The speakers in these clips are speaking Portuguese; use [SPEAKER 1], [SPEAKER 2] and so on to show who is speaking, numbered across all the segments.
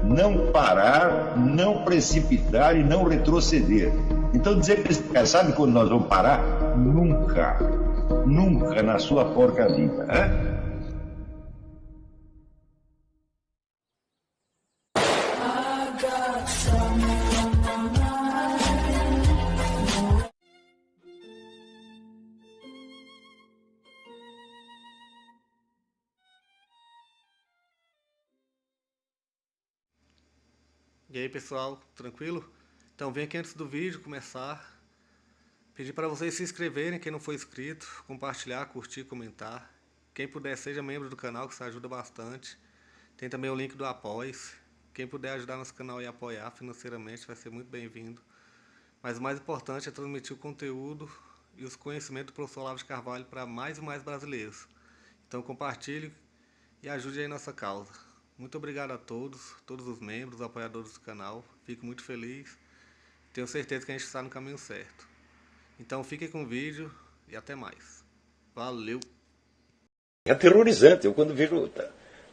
[SPEAKER 1] não parar, não precipitar e não retroceder. Então dizer para esse cara, sabe quando nós vamos parar? Nunca. Nunca na sua porca vida. Né?
[SPEAKER 2] E aí pessoal, tranquilo? Então vem aqui antes do vídeo começar, pedir para vocês se inscreverem, quem não for inscrito, compartilhar, curtir, comentar. Quem puder seja membro do canal, que isso ajuda bastante. Tem também o link do Apoia-se. Quem puder ajudar nosso canal e apoiar financeiramente vai ser muito bem-vindo. Mas o mais importante é transmitir o conteúdo e os conhecimentos do professor Olavo de Carvalho para mais e mais brasileiros. Então compartilhe e ajude aí nossa causa. Muito obrigado a todos os membros, apoiadores do canal. Fico muito feliz. Tenho certeza que a gente está no caminho certo. Então fiquem com o vídeo e até mais. Valeu!
[SPEAKER 3] É aterrorizante. Eu quando vejo,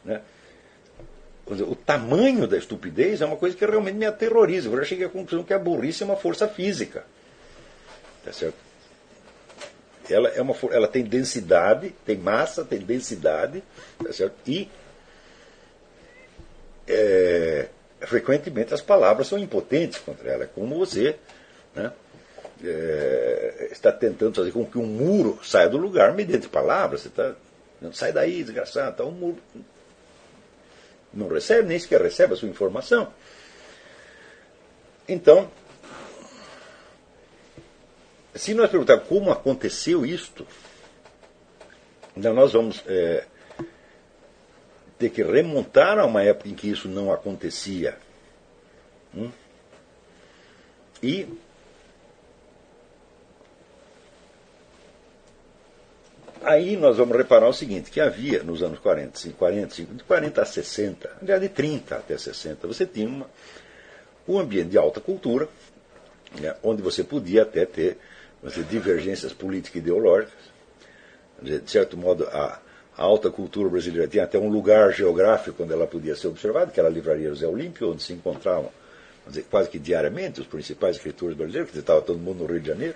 [SPEAKER 3] né, o tamanho da estupidez é uma coisa que realmente me aterroriza. Eu já cheguei à conclusão que a burrice é uma força física. Tá certo? Ela tem densidade, tem massa, tem densidade, tá certo? E frequentemente as palavras são impotentes contra ela. É como você, né, está tentando fazer com que um muro saia do lugar mediante palavras. Você está, não sai daí, desgraçado. Então, o muro não recebe, nem sequer recebe a sua informação. Então, se nós perguntarmos como aconteceu isto, então nós vamos ter que remontar a uma época em que isso não acontecia. E aí nós vamos reparar o seguinte, que havia nos anos 40, de 40 a 60, aliás, de 30 até 60, você tinha um ambiente de alta cultura, né, onde você podia até ter divergências político-ideológicas. De certo modo, a alta cultura brasileira tinha até um lugar geográfico onde ela podia ser observada, que era a Livraria José Olímpio, onde se encontravam, vamos dizer, quase que diariamente os principais escritores brasileiros, porque estava todo mundo no Rio de Janeiro.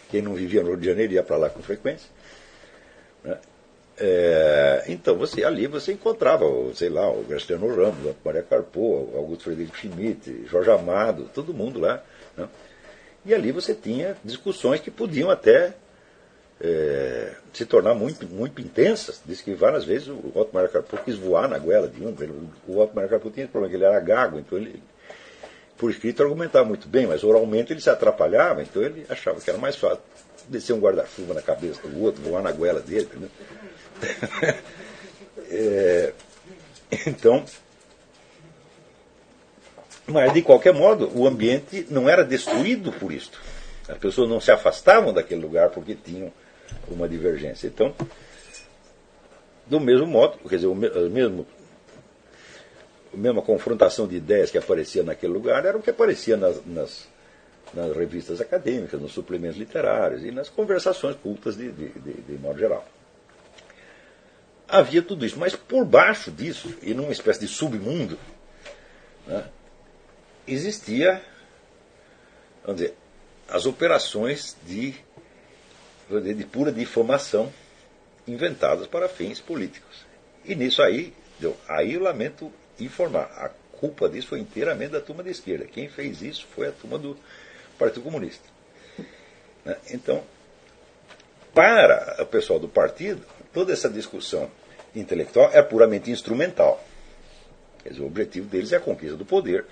[SPEAKER 3] Quem não vivia no Rio de Janeiro ia para lá com frequência. Né? Então, ali você encontrava, sei lá, o Graciliano Ramos, o Maria Carpô, o Augusto Frederico Schmidt, Jorge Amado, todo mundo lá. Né? E ali você tinha discussões que podiam até se tornar muito, muito intensas. Diz que várias vezes o Otto Maria Carpô quis voar na goela de um. O Otto Maria Carpô tinha esse problema, que ele era gago, então ele, por escrito, argumentava muito bem, mas oralmente ele se atrapalhava, então ele achava que era mais fácil descer um guarda-chuva na cabeça do outro, voar na goela dele. Entendeu? Então, mas de qualquer modo, o ambiente não era destruído por isto. As pessoas não se afastavam daquele lugar porque tinham uma divergência. Então, do mesmo modo, quer dizer, a mesma confrontação de ideias que aparecia naquele lugar era o que aparecia nas revistas acadêmicas, nos suplementos literários e nas conversações cultas de modo geral. Havia tudo isso, mas por baixo disso, e numa espécie de submundo, né, existia, vamos dizer, as operações de pura difamação inventadas para fins políticos. E nisso aí eu lamento informar, a culpa disso foi inteiramente da turma da esquerda. Quem fez isso foi a turma do Partido Comunista. Então, para o pessoal do partido, toda essa discussão intelectual é puramente instrumental. Quer dizer, o objetivo deles é a conquista do poder.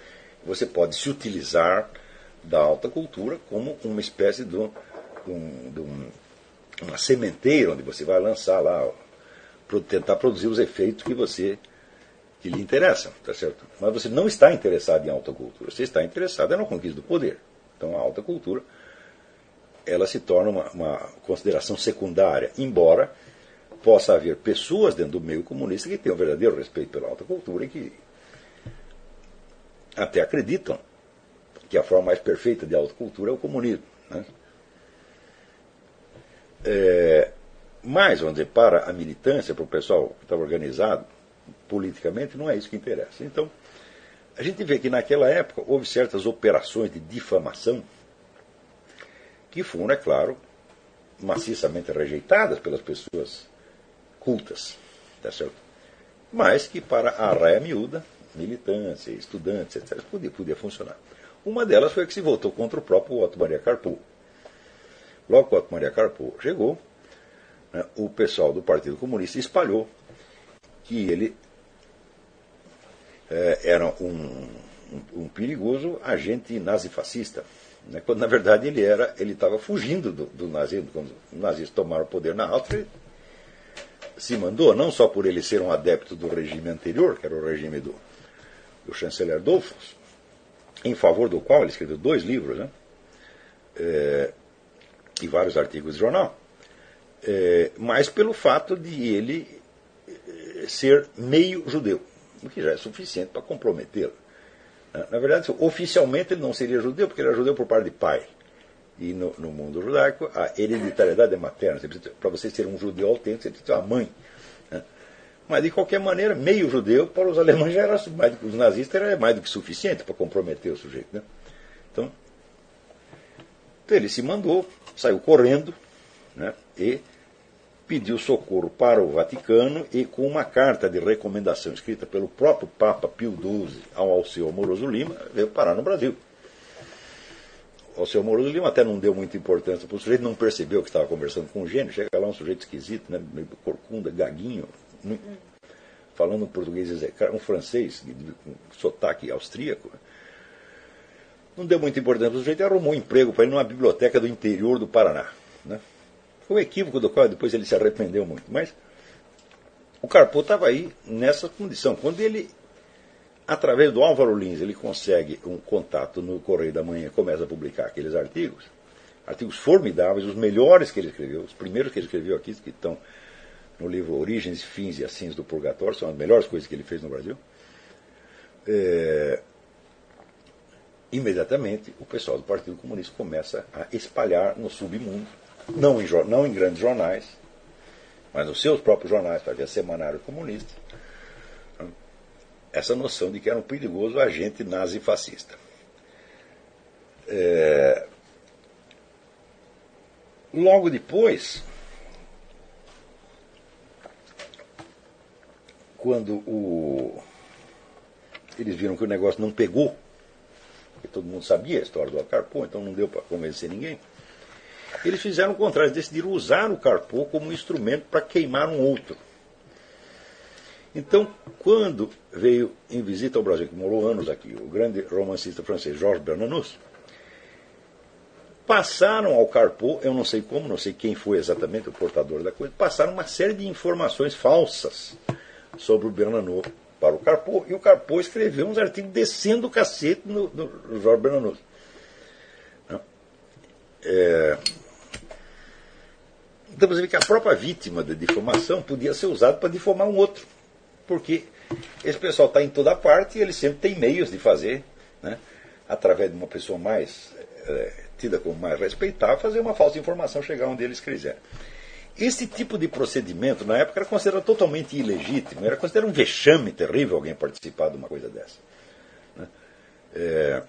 [SPEAKER 3] Você pode se utilizar da alta cultura como uma espécie de uma sementeira onde você vai lançar lá, tentar produzir os efeitos que lhe interessam, tá certo? Mas você não está interessado em alta cultura, você está interessado na conquista do poder. Então a alta cultura, ela se torna uma consideração secundária, embora possa haver pessoas dentro do meio comunista que tenham verdadeiro respeito pela alta cultura e que até acreditam que a forma mais perfeita de alta cultura é o comunismo. Né? Mas, vamos dizer, para a militância, para o pessoal que está organizado politicamente, não é isso que interessa. Então, A gente vê que naquela época houve certas operações de difamação que foram, é claro, maciçamente rejeitadas pelas pessoas cultas, tá certo? Mas que para a raia miúda, militância, estudantes, etc., podia funcionar. Uma delas foi a que se voltou contra o próprio Otto Maria Carpo. Logo que o Otto Maria Carpo chegou, né, o pessoal do Partido Comunista espalhou que ele era um perigoso agente nazifascista, né, quando na verdade ele estava fugindo do nazismo. Quando os nazistas tomaram o poder na Áustria, se mandou, não só por ele ser um adepto do regime anterior, que era o regime do chanceler Dollfuss, em favor do qual ele escreveu 2 livros, né, e vários artigos de jornal, mas pelo fato de ele ser meio judeu, o que já é suficiente para comprometê-lo. Na verdade, oficialmente ele não seria judeu, porque ele era judeu por parte de pai. E no mundo judaico, a hereditariedade é materna. Para você ser um judeu autêntico, você precisa ter uma mãe. Né? Mas, de qualquer maneira, meio judeu, para os alemães já era mais do que os nazistas, era mais do que suficiente para comprometer o sujeito. Né? Então, ele se mandou, saiu correndo, né, e pediu socorro para o Vaticano, e com uma carta de recomendação escrita pelo próprio Papa Pio XII ao Alceu Amoroso Lima, veio parar no Brasil. O Alceu Amoroso Lima até não deu muita importância para o sujeito, não percebeu que estava conversando com um gênio, chega lá um sujeito esquisito, né, meio corcunda, gaguinho, falando um português, um francês, com sotaque austríaco. Não deu muita importância para o sujeito e arrumou um emprego para ele numa biblioteca do interior do Paraná. Né? Foi um equívoco do qual depois ele se arrependeu muito. Mas o Carpo estava aí nessa condição. Quando ele, através do Álvaro Lins, ele consegue um contato no Correio da Manhã e começa a publicar aqueles artigos formidáveis, os melhores que ele escreveu, os primeiros que ele escreveu aqui, que estão no livro Origens, Fins e Assins do Purgatório, são as melhores coisas que ele fez no Brasil. Imediatamente o pessoal do Partido Comunista começa a espalhar no submundo, não em grandes jornais, mas nos seus próprios jornais, para ver Semanário Comunista, essa noção de que era um perigoso agente nazifascista. Logo depois, quando eles viram que o negócio não pegou, porque todo mundo sabia a história do Carpo, então não deu para convencer ninguém, eles fizeram o contrário, decidiram usar o Carpo como instrumento para queimar um outro. Então, quando veio em visita ao Brasil, que morou anos aqui, o grande romancista francês Georges Bernanos, passaram ao Carpo, eu não sei como, não sei quem foi exatamente o portador da coisa, passaram uma série de informações falsas sobre o Bernanos para o Carpo, e o Carpo escreveu uns artigos descendo o cacete no Georges Bernanos. Então você vê que a própria vítima da difamação podia ser usada para difamar um outro, porque esse pessoal está em toda parte e ele sempre tem meios de fazer, né, através de uma pessoa mais tida como mais respeitável, fazer uma falsa informação chegar onde eles quiserem. Esse tipo de procedimento, na época, era considerado totalmente ilegítimo, era considerado um vexame terrível alguém participar de uma coisa dessa. Né?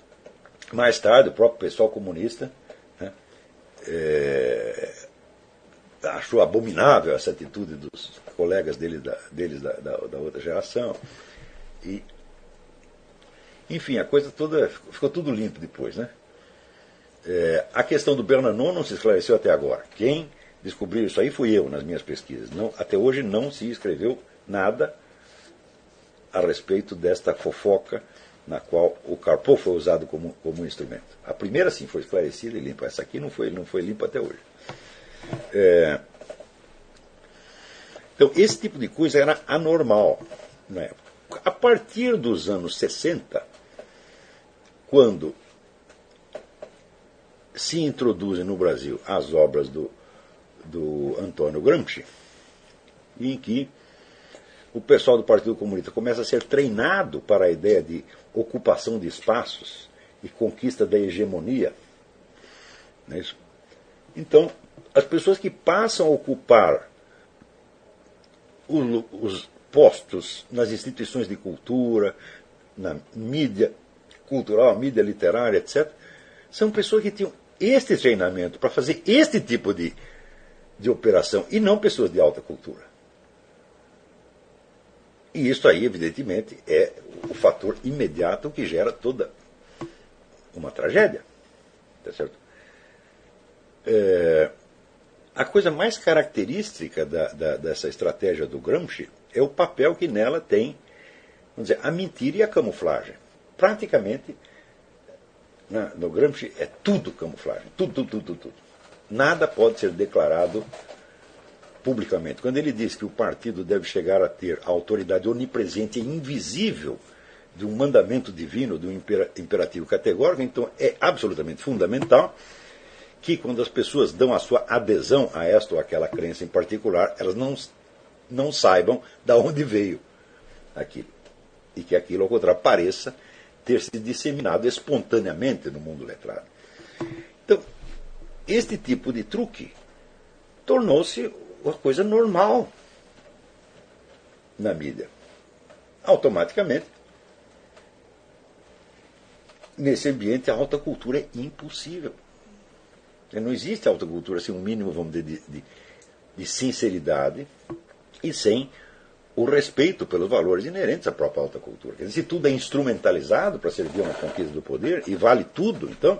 [SPEAKER 3] Mais tarde, o próprio pessoal comunista, né, achou abominável essa atitude dos colegas deles da outra geração. E, enfim, a coisa toda ficou tudo limpo depois. Né? A questão do Bernanos não se esclareceu até agora. Quem descobriu isso aí fui eu nas minhas pesquisas. Não, até hoje não se escreveu nada a respeito desta fofoca na qual o Carpo foi usado como instrumento. A primeira sim foi esclarecida e limpa. Essa aqui não foi limpa até hoje. Então, esse tipo de coisa era anormal na época. A partir dos anos 60, quando se introduzem no Brasil as obras do Antônio Gramsci, em que o pessoal do Partido Comunista começa a ser treinado para a ideia de ocupação de espaços e conquista da hegemonia. Não é isso? Então, as pessoas que passam a ocupar os postos nas instituições de cultura, na mídia cultural, mídia literária, etc., são pessoas que tinham este treinamento para fazer este tipo de operação, e não pessoas de alta cultura. E isso aí, evidentemente, é o fator imediato que gera toda uma tragédia. Tá certo? A coisa mais característica dessa estratégia do Gramsci é o papel que nela tem, vamos dizer, a mentira e a camuflagem. Praticamente, no Gramsci é tudo camuflagem. Tudo. Nada pode ser declarado publicamente. Quando ele diz que o partido deve chegar a ter a autoridade onipresente e invisível de um mandamento divino, de um imperativo categórico, então é absolutamente fundamental que, quando as pessoas dão a sua adesão a esta ou aquela crença em particular, elas não saibam de onde veio aquilo. E que aquilo, ao contrário, pareça ter se disseminado espontaneamente no mundo letrado. Então, este tipo de truque tornou-se uma coisa normal na mídia. Automaticamente, nesse ambiente, a alta cultura é impossível. Não existe alta cultura sem um mínimo, vamos dizer, de sinceridade e sem o respeito pelos valores inerentes à própria alta cultura. Quer dizer, se tudo é instrumentalizado para servir a uma conquista do poder, e vale tudo, então,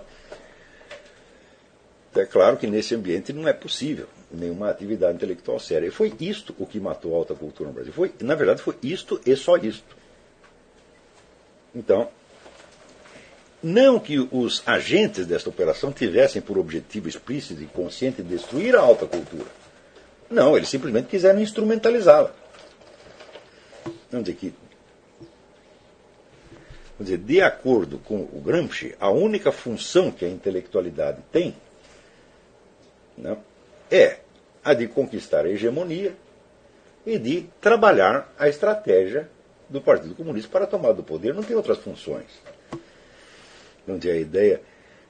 [SPEAKER 3] é claro que nesse ambiente não é possível nenhuma atividade intelectual séria. E foi isto o que matou a alta cultura no Brasil. Na verdade, foi isto e só isto. Então, não que os agentes desta operação tivessem por objetivo explícito e consciente destruir a alta cultura. Não, eles simplesmente quiseram instrumentalizá-la. Vamos dizer, de acordo com o Gramsci, a única função que a intelectualidade tem, não, é a de conquistar a hegemonia e de trabalhar a estratégia do Partido Comunista para a tomada do poder. Não tem outras funções. Não tem a ideia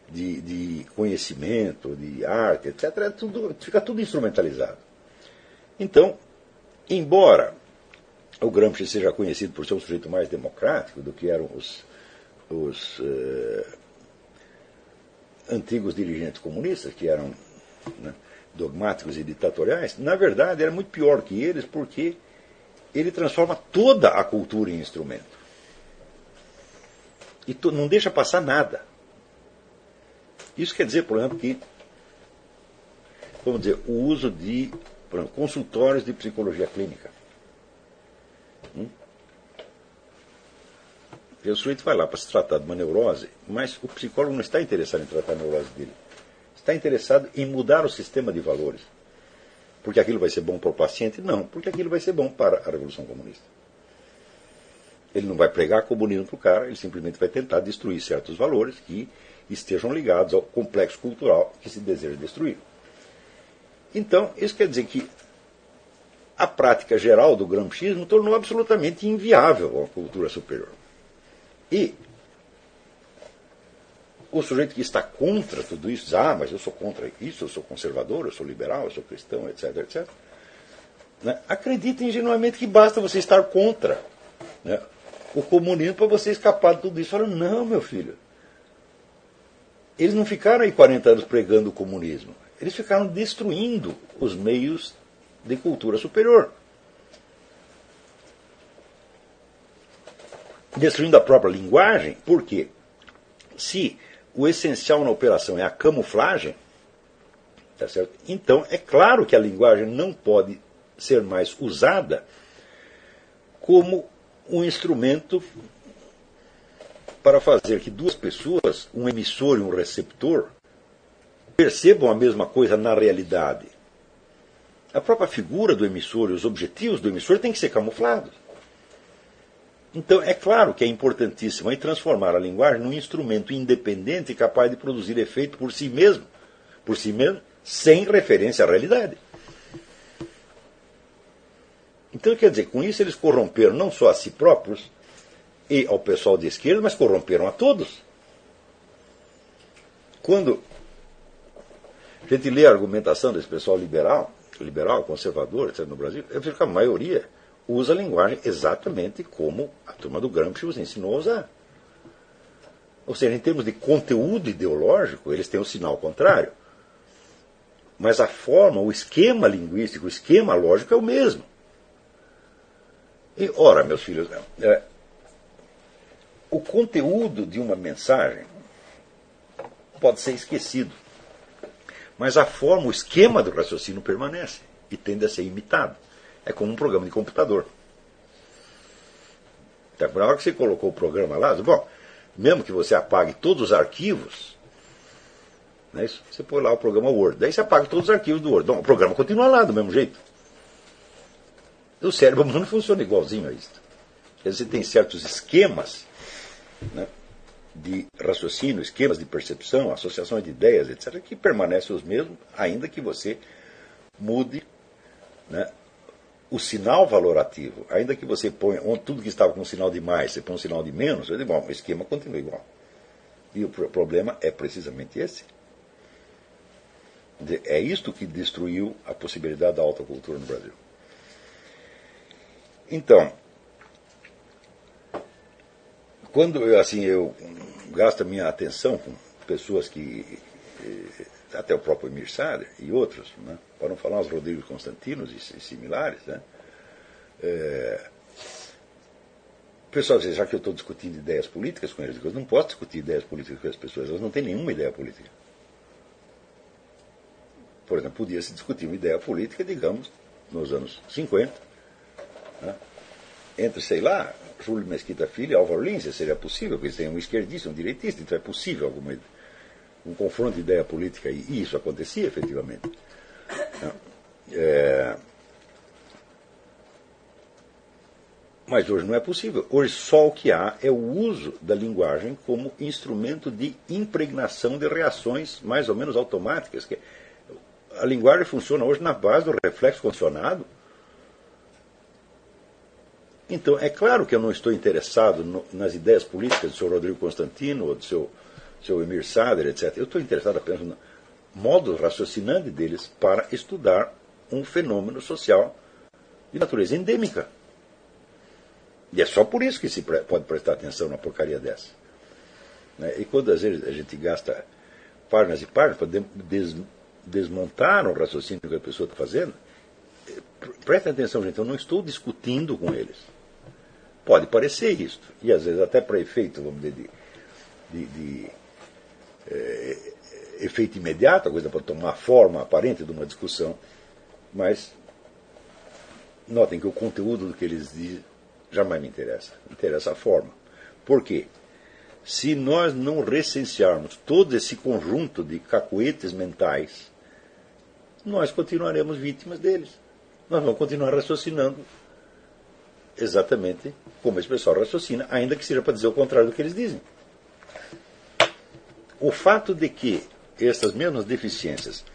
[SPEAKER 3] de conhecimento, de arte, etc. Fica tudo instrumentalizado. Então, embora o Gramsci seja conhecido por ser um sujeito mais democrático do que eram os antigos dirigentes comunistas, que eram, né, dogmáticos e ditatoriais, na verdade era muito pior que eles, porque ele transforma toda a cultura em instrumento. E não deixa passar nada. Isso quer dizer, por exemplo, que, vamos dizer, o uso de, por exemplo, consultórios de psicologia clínica. O sujeito vai lá para se tratar de uma neurose, mas o psicólogo não está interessado em tratar a neurose dele. Está interessado em mudar o sistema de valores. Porque aquilo vai ser bom para o paciente? Não, porque aquilo vai ser bom para a Revolução Comunista. Ele não vai pregar comunismo para o cara, ele simplesmente vai tentar destruir certos valores que estejam ligados ao complexo cultural que se deseja destruir. Então, isso quer dizer que a prática geral do gramscismo tornou absolutamente inviável a cultura superior. E o sujeito que está contra tudo isso diz, mas eu sou contra isso, eu sou conservador, eu sou liberal, eu sou cristão, etc, etc. Né? Acredita ingenuamente que basta você estar contra, né, o comunismo para você escapar de tudo isso. Fala, não, meu filho. Eles não ficaram aí 40 anos pregando o comunismo. Eles ficaram destruindo os meios de cultura superior. Destruindo a própria linguagem, porque se o essencial na operação é a camuflagem, tá certo? Então é claro que a linguagem não pode ser mais usada como um instrumento para fazer que duas pessoas, um emissor e um receptor, percebam a mesma coisa na realidade. A própria figura do emissor e os objetivos do emissor têm que ser camuflados. Então, é claro que é importantíssimo aí transformar a linguagem num instrumento independente capaz de produzir efeito por si mesmo, sem referência à realidade. Então, quer dizer, com isso eles corromperam não só a si próprios e ao pessoal de esquerda, mas corromperam a todos. Quando a gente lê a argumentação desse pessoal liberal, conservador, etc., no Brasil, eu vejo que a maioria, usa a linguagem exatamente como a turma do Gramsci os ensinou a usar. Ou seja, em termos de conteúdo ideológico, eles têm o sinal contrário. Mas a forma, o esquema linguístico, o esquema lógico é o mesmo. E, ora, meus filhos, o conteúdo de uma mensagem pode ser esquecido. Mas a forma, o esquema do raciocínio permanece e tende a ser imitado. É como um programa de computador. Então, na hora que você colocou o programa lá, bom, mesmo que você apague todos os arquivos, né, você põe lá o programa Word, daí você apaga todos os arquivos do Word. Bom, o programa continua lá do mesmo jeito. O cérebro humano funciona igualzinho a isso. Você tem certos esquemas, né, de raciocínio, esquemas de percepção, associações de ideias, etc., que permanecem os mesmos, ainda que você mude, né, o sinal valorativo. Ainda que você ponha tudo que estava com um sinal de mais, você põe um sinal de menos, bom, o esquema continua igual. E o problema é precisamente esse. É isto que destruiu a possibilidade da alta cultura no Brasil. Então, quando eu gasto a minha atenção com pessoas que, até o próprio Emir Sader e outros, né, para não falar os Rodrigo Constantinos e similares, né, o pessoal diz, já que eu estou discutindo ideias políticas com eles, eu não posso discutir ideias políticas com as pessoas, elas não têm nenhuma ideia política. Por exemplo, podia-se discutir uma ideia política, digamos, nos anos 50, né, entre, sei lá, Júlio Mesquita Filho e Álvaro Lins, seria possível, porque eles têm um esquerdista, um direitista, então é possível um confronto de ideia política, e isso acontecia efetivamente. Mas hoje não é possível. Hoje só o que há é o uso da linguagem como instrumento de impregnação de reações mais ou menos automáticas. A linguagem funciona hoje na base do reflexo condicionado. Então, é claro que eu não estou interessado nas ideias políticas do seu Rodrigo Constantino ou do seu Emir Sader, etc. Eu estou interessado apenas no modo raciocinante deles para estudar um fenômeno social de natureza endêmica. E é só por isso que se pode prestar atenção numa porcaria dessa. E quando às vezes a gente gasta páginas e páginas para desmontar o raciocínio que a pessoa está fazendo, prestem atenção, gente, eu não estou discutindo com eles. Pode parecer isso, e às vezes até para efeito, vamos dizer, de efeito imediato, a coisa pode tomar a forma aparente de uma discussão, mas notem que o conteúdo do que eles dizem jamais me interessa. Interessa a forma. Por quê? Se nós não recensearmos todo esse conjunto de cacoetes mentais, nós continuaremos vítimas deles. Nós vamos continuar raciocinando exatamente como esse pessoal raciocina, ainda que seja para dizer o contrário do que eles dizem. O fato de que essas mesmas deficiências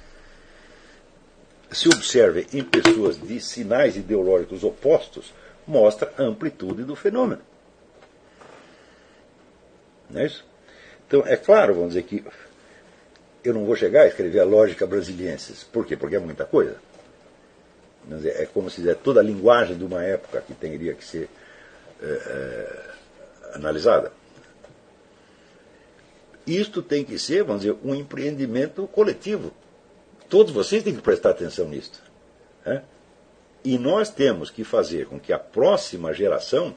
[SPEAKER 3] se observem em pessoas de sinais ideológicos opostos mostra a amplitude do fenômeno. Não é isso? Então, é claro, vamos dizer que eu não vou chegar a escrever a lógica brasiliensis. Por quê? Porque é muita coisa. É como se dizer, toda a linguagem de uma época que teria que ser analisada. Isto tem que ser, vamos dizer, um empreendimento coletivo. Todos vocês têm que prestar atenção nisto. Né? E nós temos que fazer com que a próxima geração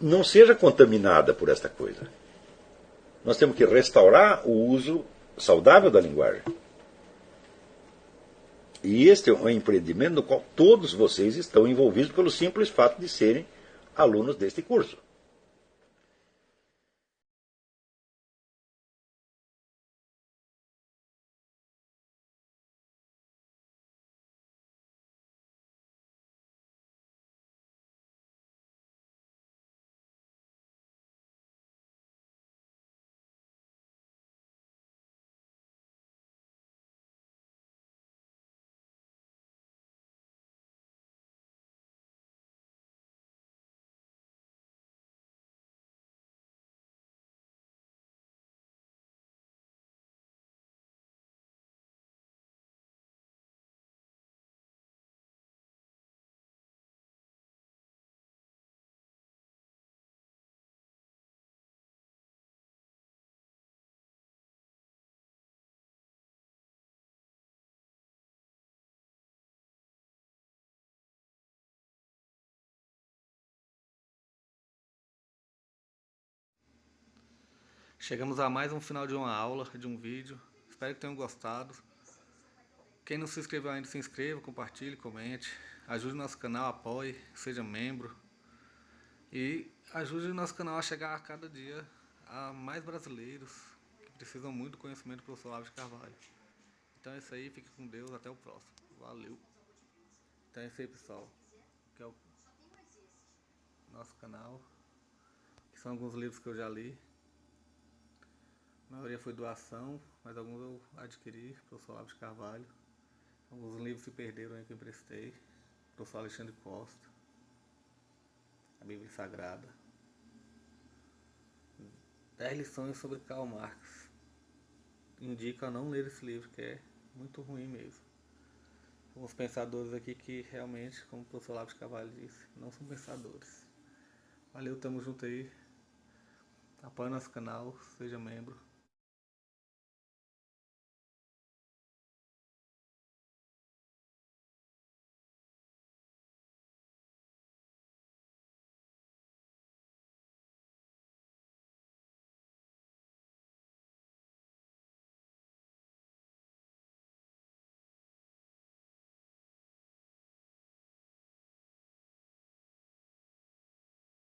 [SPEAKER 3] não seja contaminada por esta coisa. Nós temos que restaurar o uso saudável da linguagem. E este é um empreendimento no qual todos vocês estão envolvidos pelo simples fato de serem alunos deste curso.
[SPEAKER 2] Chegamos a mais um final de uma aula, de um vídeo. Espero que tenham gostado. Quem não se inscreveu ainda, se inscreva, compartilhe, comente. Ajude o nosso canal, apoie, seja membro. E ajude o nosso canal a chegar a cada dia a mais brasileiros que precisam muito do conhecimento do professor Olavo de Carvalho. Então é isso aí, fique com Deus, até o próximo. Valeu! Então é isso aí, pessoal. Que é o nosso canal. Que são alguns livros que eu já li. A maioria foi doação, mas alguns eu adquiri, professor Olavo de Carvalho. Alguns livros se perderam aí que eu emprestei. Professor Alexandre Costa. A Bíblia Sagrada. 10 lições sobre Karl Marx. Indico a não ler esse livro, que é muito ruim mesmo. Alguns pensadores aqui que realmente, como o professor Olavo de Carvalho disse, não são pensadores. Valeu, tamo junto aí. Apoie nosso canal, seja membro.